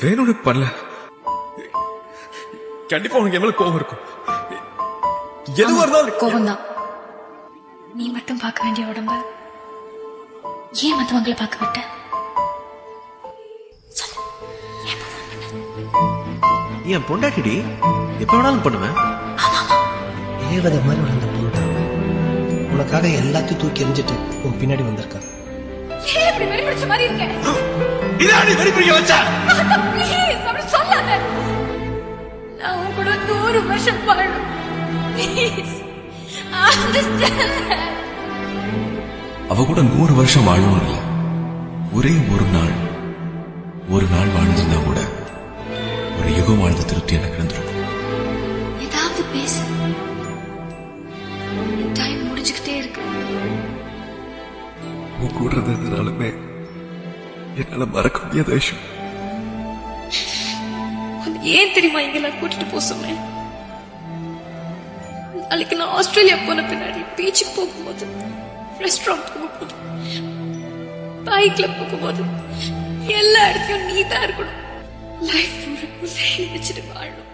வேணும்னு பண்ணல. கண்டிப்பா உனக்கு எவ்வளவு கோபம் இருக்கும். எதுவா இருந்தாலும் கோபம் தான். நீ மட்டும் பார்க்க வேண்டிய உடம்ப ஏன் மத்தவங்களை பார்க்க விட்ட? என் பொண்டாட்டிடி எப்ப வேணாலும் பண்ணுவேன். ஏவத மாதிரி வளர்ந்த பொண்ணு உனக்காக எல்லாத்தையும் தூக்கி எறிஞ்சிட்டு உன் பின்னாடி வந்திருக்கா. இப்படி வெறி பிடிச்ச மாதிரி இருக்கேன். இதாடி வெறி பிடிக்க வச்சா? ப்ளீஸ் அப்படி சொல்லாத. நான் உன் கூட 100 வருஷம் வாழணும். Please understand. அவ கூட 100 வருஷம் வாழணும் இல்ல, ஒரே ஒரு நாள் வாழ்ந்திருந்தா கூட ஒரு யுகம் வாழ்ந்த திருப்தி எனக்கு இருந்திருக்கும். ஏதாவது பேசு. டைம் முடிஞ்சுக்கிட்டே இருக்கு. உன் கூட இருந்ததுனாலுமே என்னால மறக்க முடியாத விஷயம். ஏன் தெரியுமா இங்கெல்லாம் கூட்டிட்டு போக சொன்னேன்? நாளைக்கு நான் ஆஸ்திரேலியா போன பின்னாடி பீச்சுக்கு போகும்போது, ரெஸ்டாரண்ட் போகும்போது, பைக்ல போகும்போது எல்லா இடத்தையும் நீ தான் இருக்கணும். லைஃப் நினைச்சிட்டு வாழணும்.